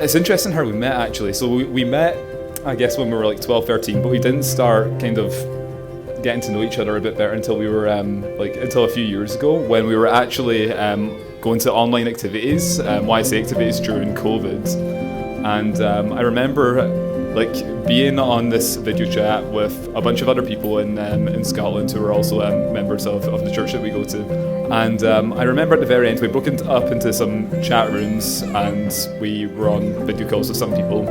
It's interesting how we met, actually. So we met, I guess, when we were like 12, 13, but we didn't start kind of getting to know each other a bit better until we were until a few years ago, when we were actually going to online activities, YC activities during COVID. And I remember being on this video chat with a bunch of other people in Scotland who were also members of the church that we go to. And I remember at the very end we broke up into some chat rooms and we were on video calls with some people.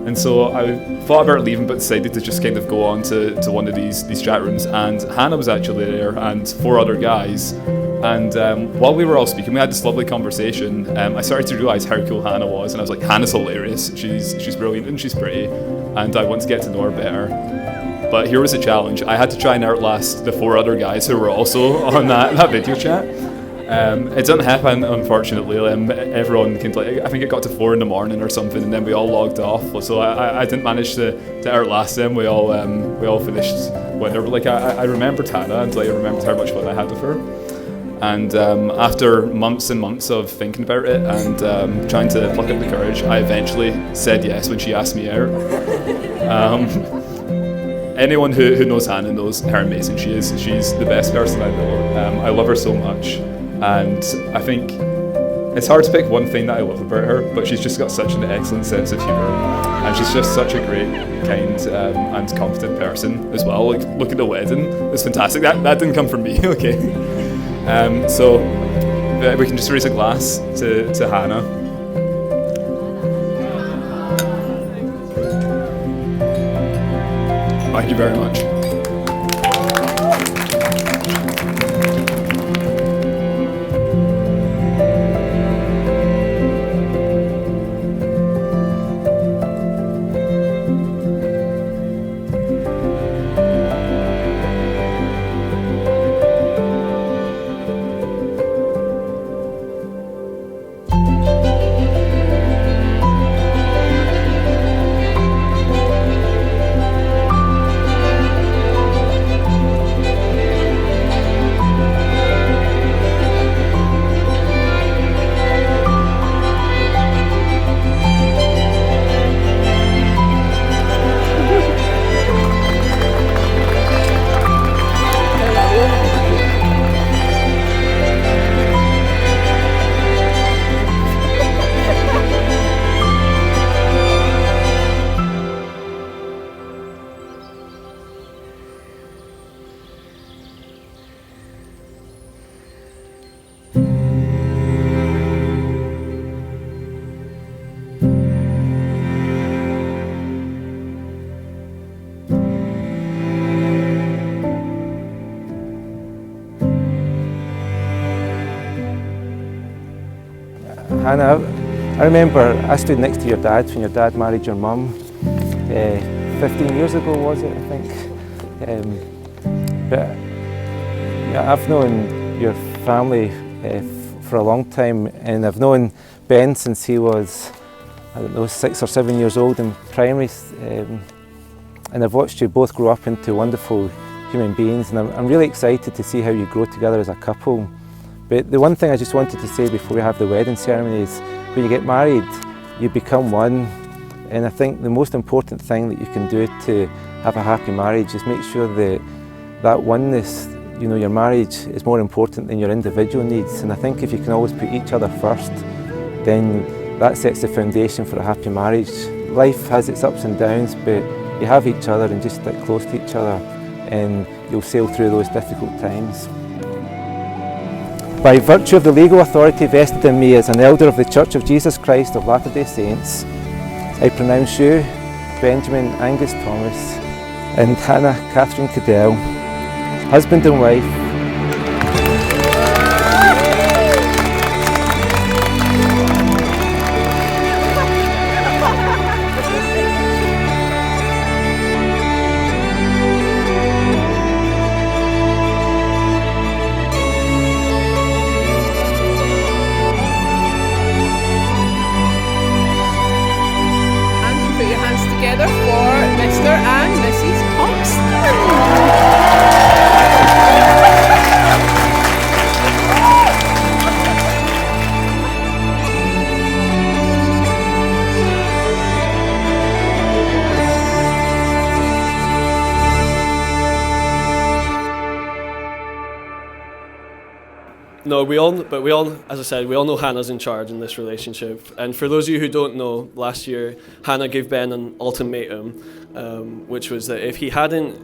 And so I thought about leaving, but decided to just kind of go on to one of these chat rooms. And Hannah was actually there, and 4 other guys. And while we were all speaking, we had this lovely conversation. I started to realise how cool Hannah was, and I was like, Hannah's hilarious. She's brilliant and she's pretty, and I want to get to know her better. But here was a challenge. I had to try and outlast the 4 other guys who were also on that video chat. It didn't happen, unfortunately. Everyone came to, I think it got to 4 a.m. or something, and then we all logged off. So I didn't manage to outlast them. We all finished winter. But I remembered Hannah, and I remembered how much fun I had with her. And after months and months of thinking about it and trying to pluck up the courage, I eventually said yes when she asked me out. Anyone who knows Hannah knows how amazing she is. She's the best person I know. I love her so much. And I think it's hard to pick one thing that I love about her, but she's just got such an excellent sense of humour. And she's just such a great, kind, and confident person as well. Like, look at the wedding. It was fantastic. That didn't come from me, okay? So we can just raise a glass to Hannah. Thank you very much. Hannah, I remember I stood next to your dad when your dad married your mum 15 years ago, was it, I think. But yeah, I've known your family for a long time, and I've known Ben since he was, I don't know, 6 or 7 years old in primary, and I've watched you both grow up into wonderful human beings, and I'm really excited to see how you grow together as a couple. But the one thing I just wanted to say before we have the wedding ceremony is when you get married, you become one. And I think the most important thing that you can do to have a happy marriage is make sure that that oneness, you know, your marriage is more important than your individual needs. And I think if you can always put each other first, then that sets the foundation for a happy marriage. Life has its ups and downs, but you have each other and just stick close to each other and you'll sail through those difficult times. By virtue of the legal authority vested in me as an elder of the Church of Jesus Christ of Latter-day Saints, I pronounce you, Benjamin Angus Thomas, and Hannah Catherine Cadell, husband and wife, together for Mr. and Mrs. Thompson. No, we all, as I said, we all know Hannah's in charge in this relationship. And for those of you who don't know, last year Hannah gave Ben an ultimatum, which was that if he hadn't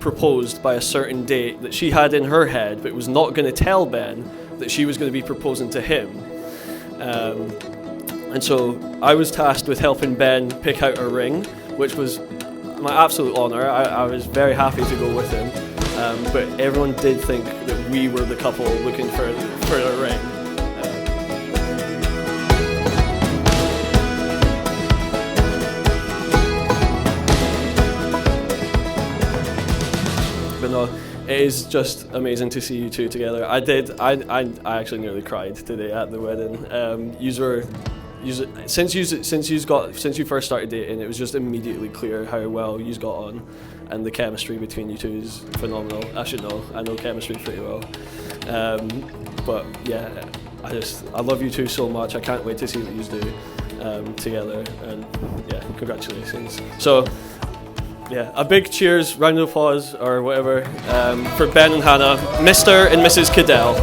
proposed by a certain date that she had in her head, but was not going to tell Ben that she was going to be proposing to him. And so I was tasked with helping Ben pick out a ring, which was my absolute honour. I was very happy to go with him. But everyone did think that we were the couple looking for a ring. But no, it is just amazing to see you two together. I actually nearly cried today at the wedding. Since you first started dating, it was just immediately clear how well you got on, and the chemistry between you two is phenomenal. I know chemistry pretty well. But yeah, I love you two so much. I can't wait to see what you do together, and yeah, congratulations. So yeah, a big cheers, round of applause or whatever for Ben and Hannah, Mr. and Mrs. Cadell.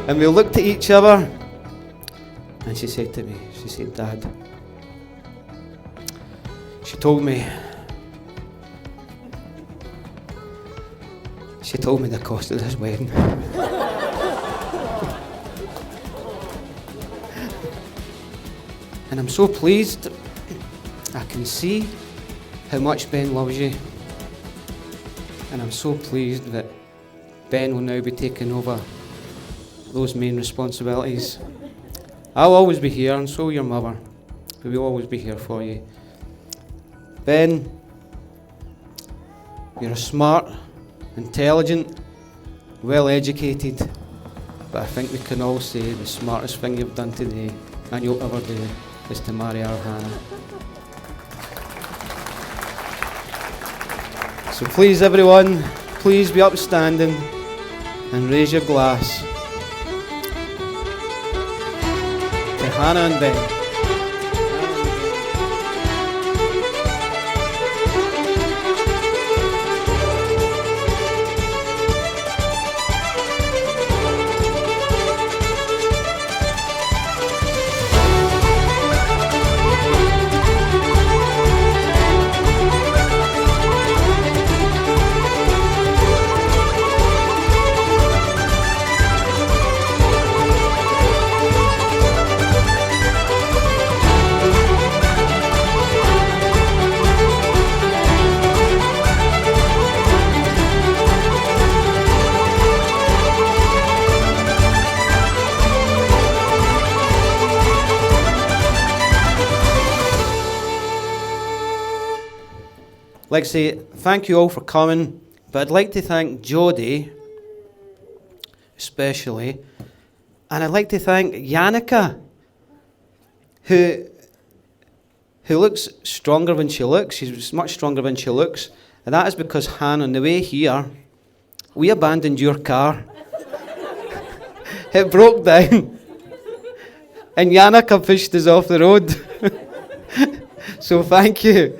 And we looked at each other, and she said to me, she said, "Dad," she told me the cost of this wedding. And I'm so pleased. I can see how much Ben loves you. And I'm so pleased that Ben will now be taking over those main responsibilities. I'll always be here, and so will your mother. We will always be here for you. Ben, you're a smart, intelligent, well-educated, but I think we can all say the smartest thing you've done today, and you'll ever do, is to marry our Hannah. So please, everyone, please be upstanding and raise your glass to Hannah and Ben. I'd like to say thank you all for coming, but I'd like to thank Jodie especially, and I'd like to thank Yannicka, who looks stronger than she looks. She's much stronger than she looks, and that is because, Han, on the way here, we abandoned your car. It broke down, and Yannicka pushed us off the road. So thank you.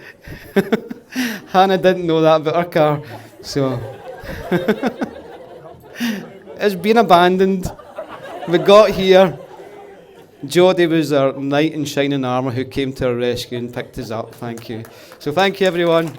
Hannah didn't know that about her car, so it's been abandoned. We got here. Jodie was our knight in shining armour who came to our rescue and picked us up. Thank you. So thank you, everyone.